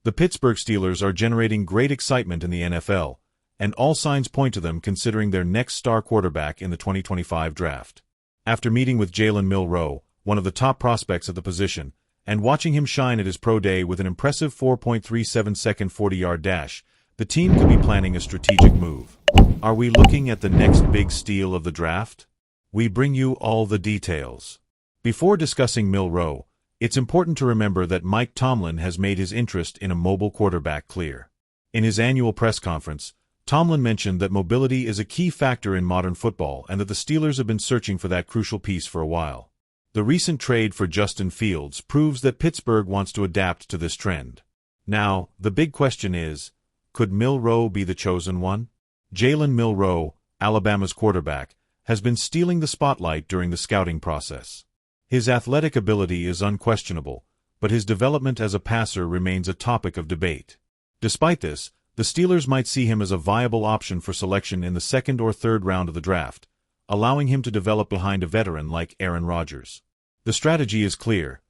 The Pittsburgh Steelers are generating great excitement in the NFL, and all signs point to them considering their next star quarterback in the 2025 draft. After meeting with Jalen Milroe, one of the top prospects at the position, and watching him shine at his pro day with an impressive 4.37-second 40-yard dash, the team could be planning a strategic move. Are we looking at the next big steal of the draft? We bring you all the details. Before discussing Milroe, it's important to remember that Mike Tomlin has made his interest in a mobile quarterback clear. In his annual press conference, Tomlin mentioned that mobility is a key factor in modern football and that the Steelers have been searching for that crucial piece for a while. The recent trade for Justin Fields proves that Pittsburgh wants to adapt to this trend. Now, the big question is, could Milroe be the chosen one? Jalen Milroe, Alabama's quarterback, has been stealing the spotlight during the scouting process. His athletic ability is unquestionable, but his development as a passer remains a topic of debate. Despite this, the Steelers might see him as a viable option for selection in the second or third round of the draft, allowing him to develop behind a veteran like Aaron Rodgers. The strategy is clear: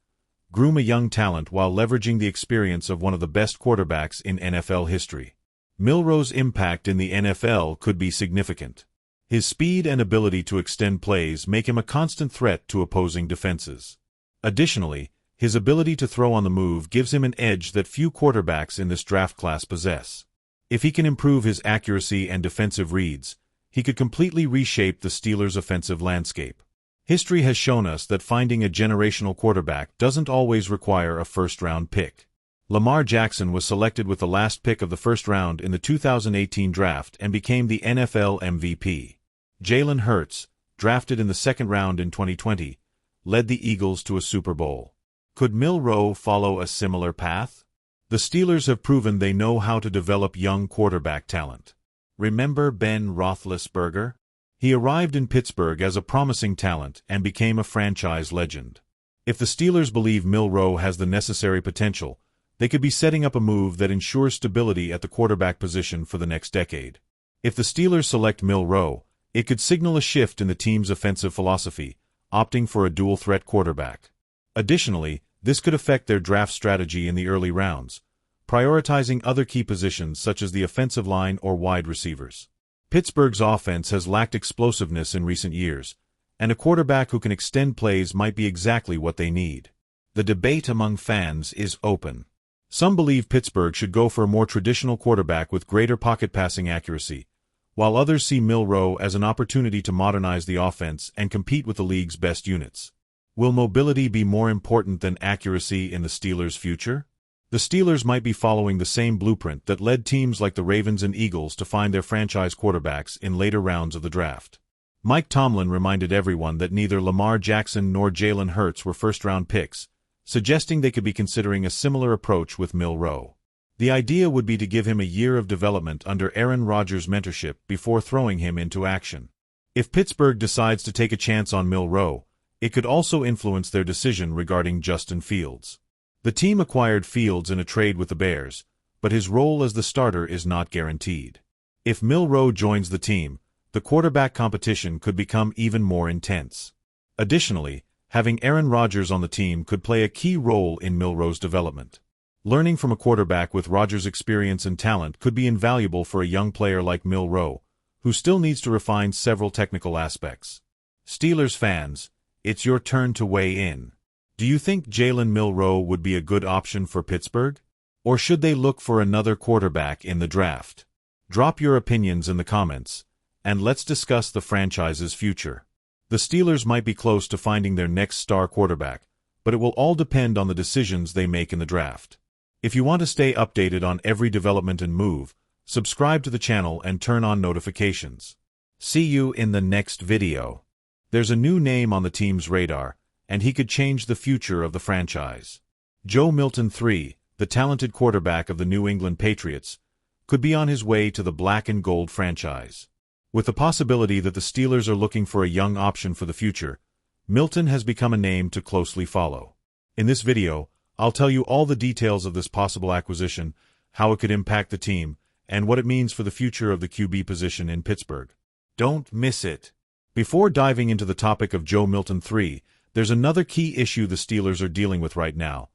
groom a young talent while leveraging the experience of one of the best quarterbacks in NFL history. Milroe's impact in the NFL could be significant. His speed and ability to extend plays make him a constant threat to opposing defenses. Additionally, his ability to throw on the move gives him an edge that few quarterbacks in this draft class possess. If he can improve his accuracy and defensive reads, he could completely reshape the Steelers' offensive landscape. History has shown us that finding a generational quarterback doesn't always require a first-round pick. Lamar Jackson was selected with the last pick of the first round in the 2018 draft and became the NFL MVP. Jalen Hurts, drafted in the second round in 2020, led the Eagles to a Super Bowl. Could Milroe follow a similar path? The Steelers have proven they know how to develop young quarterback talent. Remember Ben Roethlisberger? He arrived in Pittsburgh as a promising talent and became a franchise legend. If the Steelers believe Milroe has the necessary potential, they could be setting up a move that ensures stability at the quarterback position for the next decade. If the Steelers select Milroe, it could signal a shift in the team's offensive philosophy, opting for a dual-threat quarterback. Additionally, this could affect their draft strategy in the early rounds, prioritizing other key positions such as the offensive line or wide receivers. Pittsburgh's offense has lacked explosiveness in recent years, and a quarterback who can extend plays might be exactly what they need. The debate among fans is open. Some believe Pittsburgh should go for a more traditional quarterback with greater pocket passing accuracy, while others see Milroe as an opportunity to modernize the offense and compete with the league's best units. Will mobility be more important than accuracy in the Steelers' future? The Steelers might be following the same blueprint that led teams like the Ravens and Eagles to find their franchise quarterbacks in later rounds of the draft. Mike Tomlin reminded everyone that neither Lamar Jackson nor Jalen Hurts were first-round picks, suggesting they could be considering a similar approach with Milroe. The idea would be to give him a year of development under Aaron Rodgers' mentorship before throwing him into action. If Pittsburgh decides to take a chance on Milroe, it could also influence their decision regarding Justin Fields. The team acquired Fields in a trade with the Bears, but his role as the starter is not guaranteed. If Milroe joins the team, the quarterback competition could become even more intense. Additionally, having Aaron Rodgers on the team could play a key role in Milroe's development. Learning from a quarterback with Rodgers' experience and talent could be invaluable for a young player like Milroe, who still needs to refine several technical aspects. Steelers fans, it's your turn to weigh in. Do you think Jalen Milroe would be a good option for Pittsburgh? Or should they look for another quarterback in the draft? Drop your opinions in the comments, and let's discuss the franchise's future. The Steelers might be close to finding their next star quarterback, but it will all depend on the decisions they make in the draft. If you want to stay updated on every development and move, subscribe to the channel and turn on notifications. See you in the next video. There's a new name on the team's radar, and he could change the future of the franchise. Joe Milton III, the talented quarterback of the New England Patriots, could be on his way to the black and gold franchise. With the possibility that the Steelers are looking for a young option for the future, Milton has become a name to closely follow. In this video, I'll tell you all the details of this possible acquisition, how it could impact the team, and what it means for the future of the QB position in Pittsburgh. Don't miss it. Before diving into the topic of Joe Milton III, there's another key issue the Steelers are dealing with right now: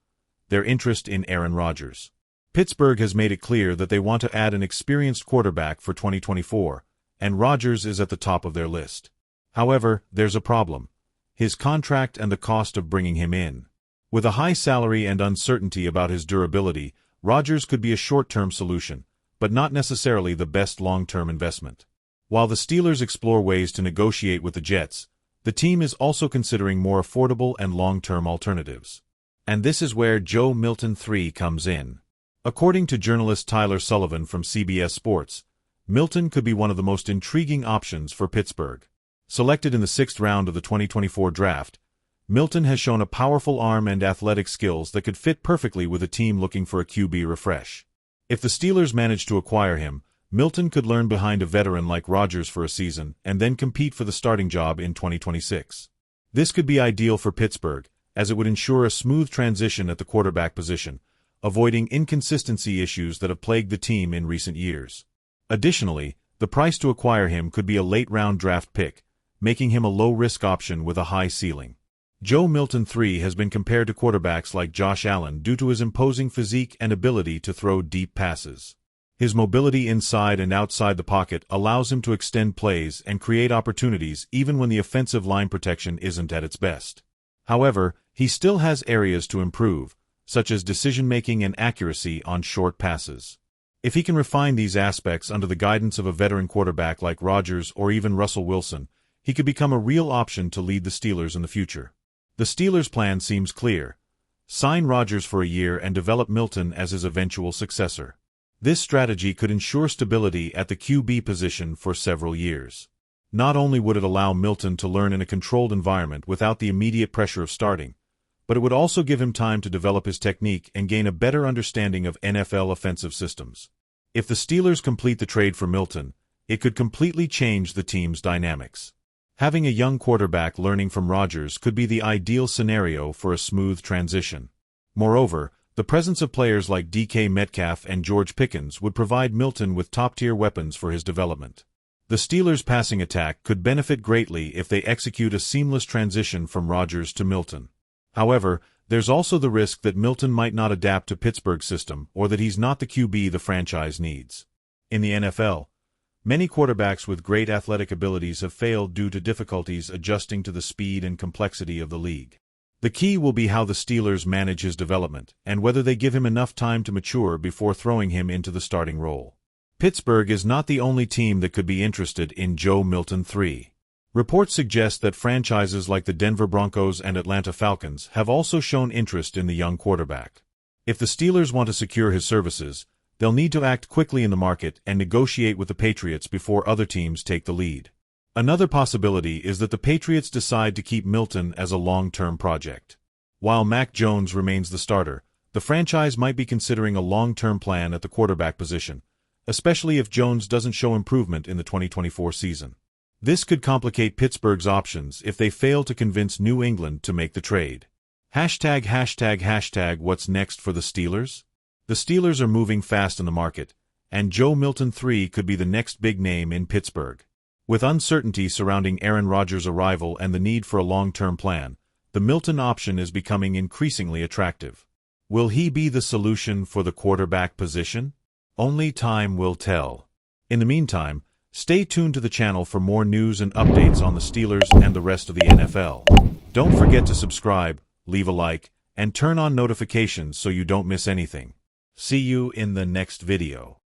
their interest in Aaron Rodgers. Pittsburgh has made it clear that they want to add an experienced quarterback for 2024, and Rodgers is at the top of their list. However, there's a problem: his contract and the cost of bringing him in. With a high salary and uncertainty about his durability, Rodgers could be a short-term solution, but not necessarily the best long-term investment. While the Steelers explore ways to negotiate with the Jets, the team is also considering more affordable and long-term alternatives. And this is where Joe Milton III comes in. According to journalist Tyler Sullivan from CBS Sports, Milton could be one of the most intriguing options for Pittsburgh. Selected in the 6th round of the 2024 draft, Milton has shown a powerful arm and athletic skills that could fit perfectly with a team looking for a QB refresh. If the Steelers manage to acquire him, Milton could learn behind a veteran like Rodgers for a season and then compete for the starting job in 2026. This could be ideal for Pittsburgh, as it would ensure a smooth transition at the quarterback position, avoiding inconsistency issues that have plagued the team in recent years. Additionally, the price to acquire him could be a late-round draft pick, making him a low-risk option with a high ceiling. Joe Milton III has been compared to quarterbacks like Josh Allen due to his imposing physique and ability to throw deep passes. His mobility inside and outside the pocket allows him to extend plays and create opportunities even when the offensive line protection isn't at its best. However, he still has areas to improve, such as decision-making and accuracy on short passes. If he can refine these aspects under the guidance of a veteran quarterback like Rodgers or even Russell Wilson, he could become a real option to lead the Steelers in the future. The Steelers' plan seems clear: sign Rodgers for a year and develop Milton as his eventual successor. This strategy could ensure stability at the QB position for several years. Not only would it allow Milton to learn in a controlled environment without the immediate pressure of starting, but it would also give him time to develop his technique and gain a better understanding of NFL offensive systems. If the Steelers complete the trade for Milton, it could completely change the team's dynamics. Having a young quarterback learning from Rodgers could be the ideal scenario for a smooth transition. Moreover, the presence of players like DK Metcalf and George Pickens would provide Milton with top-tier weapons for his development. The Steelers' passing attack could benefit greatly if they execute a seamless transition from Rodgers to Milton. However, there's also the risk that Milton might not adapt to Pittsburgh's system or that he's not the QB the franchise needs. In the NFL, many quarterbacks with great athletic abilities have failed due to difficulties adjusting to the speed and complexity of the league. The key will be how the Steelers manage his development and whether they give him enough time to mature before throwing him into the starting role. Pittsburgh is not the only team that could be interested in Joe Milton III. Reports suggest that franchises like the Denver Broncos and Atlanta Falcons have also shown interest in the young quarterback. If the Steelers want to secure his services, they'll need to act quickly in the market and negotiate with the Patriots before other teams take the lead. Another possibility is that the Patriots decide to keep Milton as a long-term project. While Mac Jones remains the starter, the franchise might be considering a long-term plan at the quarterback position, especially if Jones doesn't show improvement in the 2024 season. This could complicate Pittsburgh's options if they fail to convince New England to make the trade. What's next for the Steelers? The Steelers are moving fast in the market, and Joe Milton III could be the next big name in Pittsburgh. With uncertainty surrounding Aaron Rodgers' arrival and the need for a long-term plan, the Milton option is becoming increasingly attractive. Will he be the solution for the quarterback position? Only time will tell. In the meantime, stay tuned to the channel for more news and updates on the Steelers and the rest of the NFL. Don't forget to subscribe, leave a like, and turn on notifications so you don't miss anything. See you in the next video.